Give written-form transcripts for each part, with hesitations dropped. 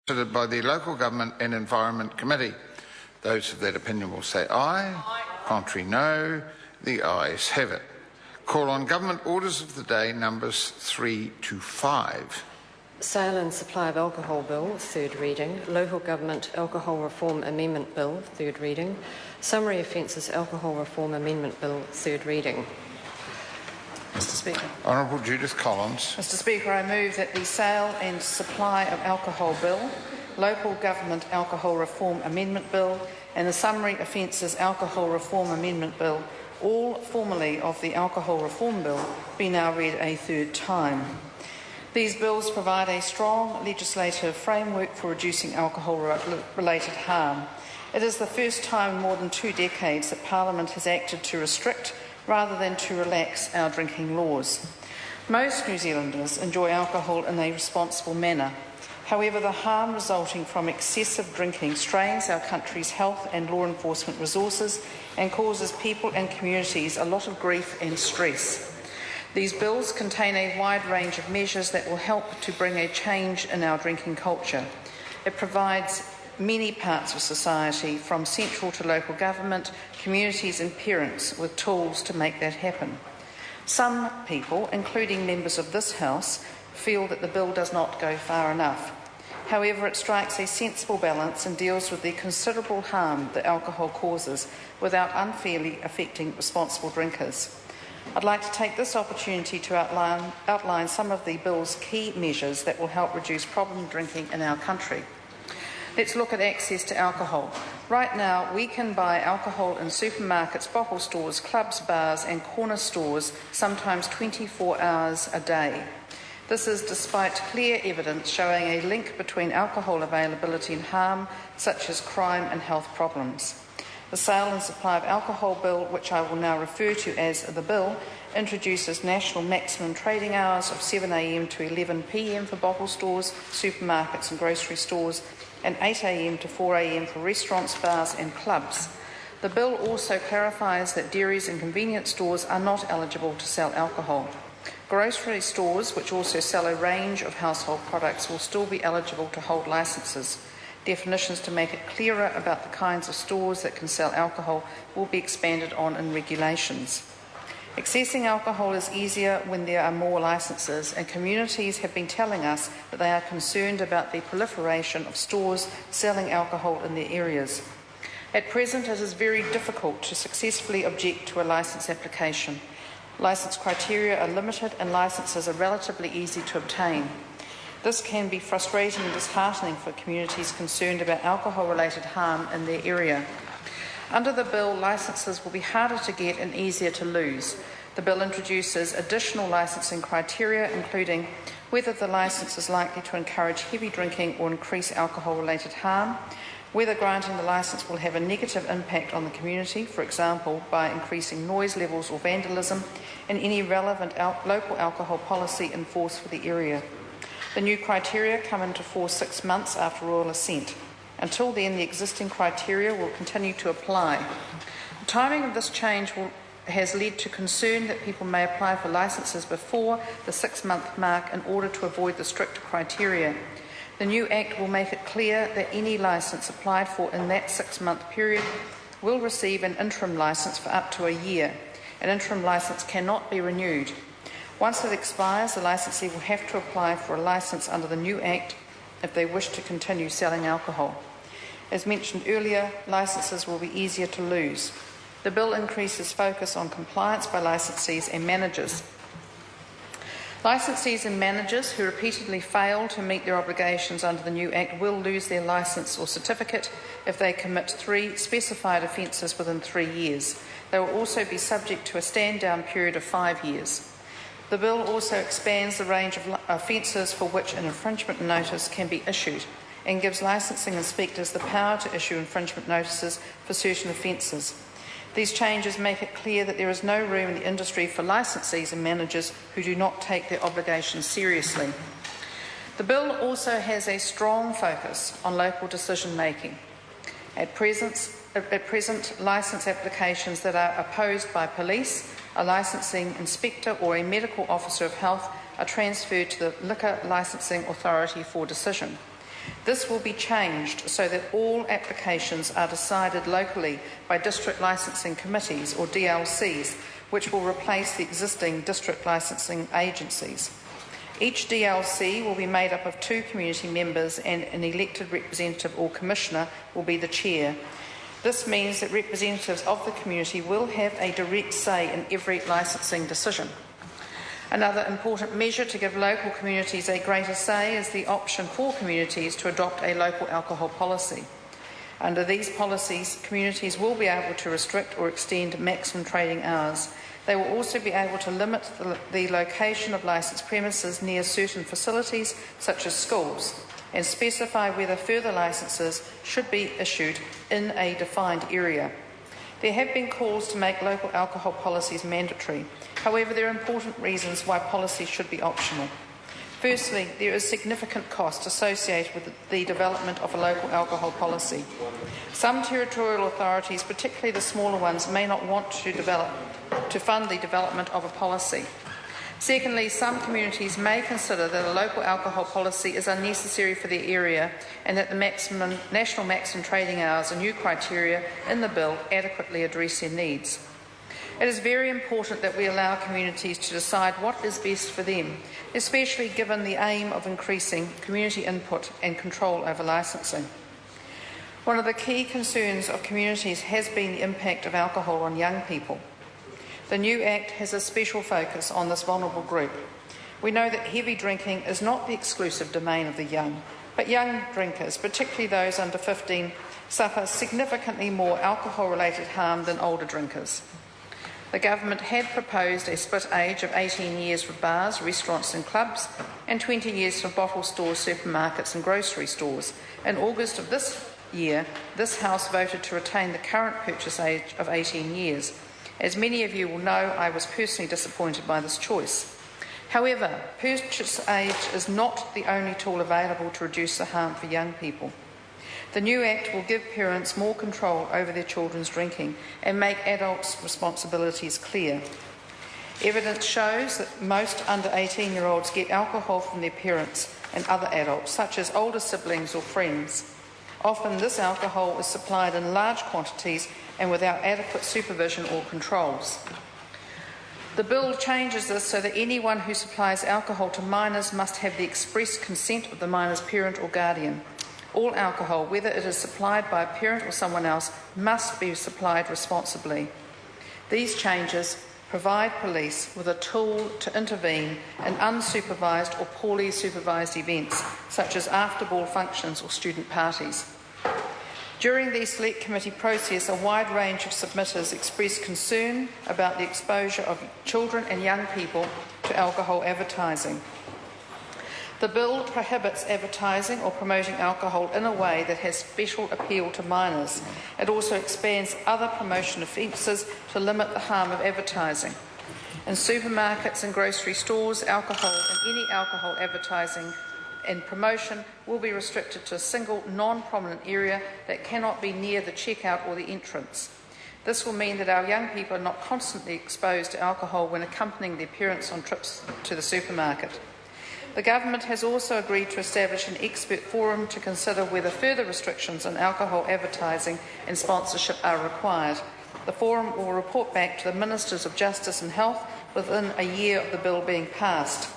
considered by the Local Government and Environment Committee. Those of that opinion will say aye. Aye. Contrary, no. The ayes have it. Call on Government Orders of the Day, numbers 3 to 5. Sale and Supply of Alcohol Bill, third reading. Local Government Alcohol Reform Amendment Bill, third reading. Summary Offences Alcohol Reform Amendment Bill, third reading. Mr Speaker. Honourable Judith Collins. Mr Speaker, I move that the Sale and Supply of Alcohol Bill, Local Government Alcohol Reform Amendment Bill and the Summary Offences Alcohol Reform Amendment Bill, all formerly of the Alcohol Reform Bill, be now read a third time. These bills provide a strong legislative framework for reducing alcohol-related harm. It is the first time in more than 2 decades that Parliament has acted to restrict rather than to relax our drinking laws. Most New Zealanders enjoy alcohol in a responsible manner. However, the harm resulting from excessive drinking strains our country's health and law enforcement resources and causes people and communities a lot of grief and stress. These bills contain a wide range of measures that will help to bring a change in our drinking culture. It provides many parts of society, from central to local government, communities and parents, with tools to make that happen. Some people, including members of this House, feel that the bill does not go far enough. However, it strikes a sensible balance and deals with the considerable harm that alcohol causes without unfairly affecting responsible drinkers. I'd like to take this opportunity to outline some of the bill's key measures that will help reduce problem drinking in our country. Let's look at access to alcohol. Right now, we can buy alcohol in supermarkets, bottle stores, clubs, bars and corner stores, sometimes 24 hours a day. This is despite clear evidence showing a link between alcohol availability and harm, such as crime and health problems. The Sale and Supply of Alcohol Bill, which I will now refer to as the Bill, introduces national maximum trading hours of 7 a.m. to 11 p.m. for bottle stores, supermarkets and grocery stores, and 8 a.m. to 4 a.m. for restaurants, bars and clubs. The bill also clarifies that dairies and convenience stores are not eligible to sell alcohol. Grocery stores, which also sell a range of household products, will still be eligible to hold licences. Definitions to make it clearer about the kinds of stores that can sell alcohol will be expanded on in regulations. Accessing alcohol is easier when there are more licences, and communities have been telling us that they are concerned about the proliferation of stores selling alcohol in their areas. At present, it is very difficult to successfully object to a licence application. Licence criteria are limited and licences are relatively easy to obtain. This can be frustrating and disheartening for communities concerned about alcohol-related harm in their area. Under the bill, licences will be harder to get and easier to lose. The bill introduces additional licensing criteria, including whether the licence is likely to encourage heavy drinking or increase alcohol-related harm, whether granting the licence will have a negative impact on the community, for example, by increasing noise levels or vandalism, and any relevant local alcohol policy in force for the area. The new criteria come into force 6 months after royal assent. Until then, the existing criteria will continue to apply. The timing of this change has led to concern that people may apply for licences before the 6-month mark in order to avoid the stricter criteria. The new Act will make it clear that any licence applied for in that 6-month period will receive an interim licence for up to a year. An interim licence cannot be renewed. Once it expires, the licensee will have to apply for a licence under the new Act if they wish to continue selling alcohol. As mentioned earlier, licences will be easier to lose. The bill increases focus on compliance by licensees and managers. Licensees and managers who repeatedly fail to meet their obligations under the new Act will lose their licence or certificate if they commit 3 specified offences within 3 years. They will also be subject to a stand-down period of 5 years. The bill also expands the range of offences for which an infringement notice can be issued and gives licensing inspectors the power to issue infringement notices for certain offences. These changes make it clear that there is no room in the industry for licensees and managers who do not take their obligations seriously. The bill also has a strong focus on local decision-making. At present, licence applications that are opposed by police, a licensing inspector or a medical officer of health are transferred to the Liquor Licensing Authority for decision. This will be changed so that all applications are decided locally by district licensing committees, or DLCs, which will replace the existing district licensing agencies. Each DLC will be made up of 2 community members, and an elected representative or commissioner will be the chair. This means that representatives of the community will have a direct say in every licensing decision. Another important measure to give local communities a greater say is the option for communities to adopt a local alcohol policy. Under these policies, communities will be able to restrict or extend maximum trading hours. They will also be able to limit the location of licensed premises near certain facilities, such as schools, and specify whether further licences should be issued in a defined area. There have been calls to make local alcohol policies mandatory. However, there are important reasons why policies should be optional. Firstly, there is significant cost associated with the development of a local alcohol policy. Some territorial authorities, particularly the smaller ones, may not want to fund the development of a policy. Secondly, some communities may consider that a local alcohol policy is unnecessary for their area, and that the national maximum trading hours and new criteria in the bill adequately address their needs. It is very important that we allow communities to decide what is best for them, especially given the aim of increasing community input and control over licensing. One of the key concerns of communities has been the impact of alcohol on young people. The new Act has a special focus on this vulnerable group. We know that heavy drinking is not the exclusive domain of the young, but young drinkers, particularly those under 15, suffer significantly more alcohol-related harm than older drinkers. The government had proposed a split age of 18 years for bars, restaurants and clubs, and 20 years for bottle stores, supermarkets and grocery stores. In August of this year, this House voted to retain the current purchase age of 18 years. As many of you will know, I was personally disappointed by this choice. However, purchase age is not the only tool available to reduce the harm for young people. The new Act will give parents more control over their children's drinking and make adults' responsibilities clear. Evidence shows that most under 18-year-olds get alcohol from their parents and other adults, such as older siblings or friends. Often this alcohol is supplied in large quantities and without adequate supervision or controls. The bill changes this so that anyone who supplies alcohol to minors must have the express consent of the minor's parent or guardian. All alcohol, whether it is supplied by a parent or someone else, must be supplied responsibly. These changes provide police with a tool to intervene in unsupervised or poorly supervised events, such as after-ball functions or student parties. During the Select Committee process, a wide range of submitters expressed concern about the exposure of children and young people to alcohol advertising. The bill prohibits advertising or promoting alcohol in a way that has special appeal to minors. It also expands other promotion offences to limit the harm of advertising. In supermarkets and grocery stores, alcohol and any alcohol advertising and promotion will be restricted to a single non-prominent area that cannot be near the checkout or the entrance. This will mean that our young people are not constantly exposed to alcohol when accompanying their parents on trips to the supermarket. The government has also agreed to establish an expert forum to consider whether further restrictions on alcohol advertising and sponsorship are required. The forum will report back to the Ministers of Justice and Health within a year of the bill being passed.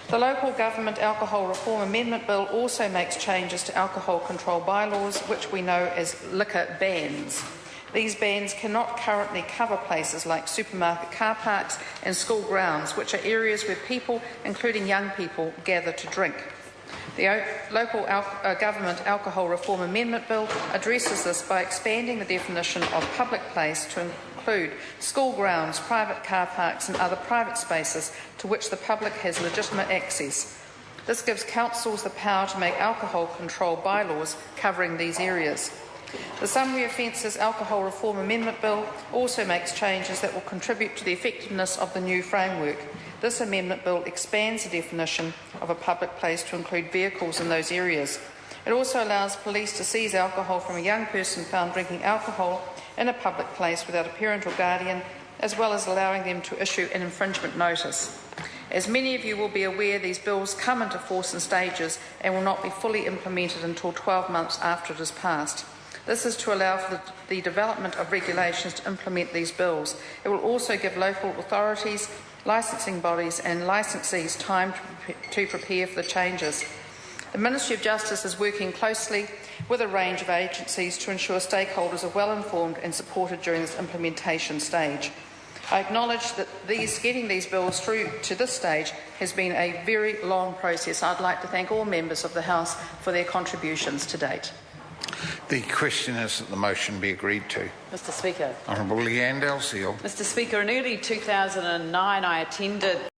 The Local Government Alcohol Reform Amendment Bill also makes changes to alcohol control bylaws, which we know as liquor bans. These bans cannot currently cover places like supermarket car parks and school grounds, which are areas where people, including young people, gather to drink. The Local Government Alcohol Reform Amendment Bill addresses this by expanding the definition of public place to include school grounds, private car parks and other private spaces to which the public has legitimate access. This gives councils the power to make alcohol control bylaws covering these areas. The Summary Offences Alcohol Reform Amendment Bill also makes changes that will contribute to the effectiveness of the new framework. This amendment bill expands the definition of a public place to include vehicles in those areas. It also allows police to seize alcohol from a young person found drinking alcohol in a public place without a parent or guardian, as well as allowing them to issue an infringement notice. As many of you will be aware, these bills come into force in stages and will not be fully implemented until 12 months after it is passed. This is to allow for the development of regulations to implement these bills. It will also give local authorities, licensing bodies and licensees time to prepare for the changes. The Ministry of Justice is working closely with a range of agencies to ensure stakeholders are well informed and supported during this implementation stage. I acknowledge that getting these bills through to this stage has been a very long process. I'd like to thank all members of the House for their contributions to date. The question is that the motion be agreed to. Mr. Speaker. Honourable Leanne Dalziel. Mr. Speaker, in early 2009 I attended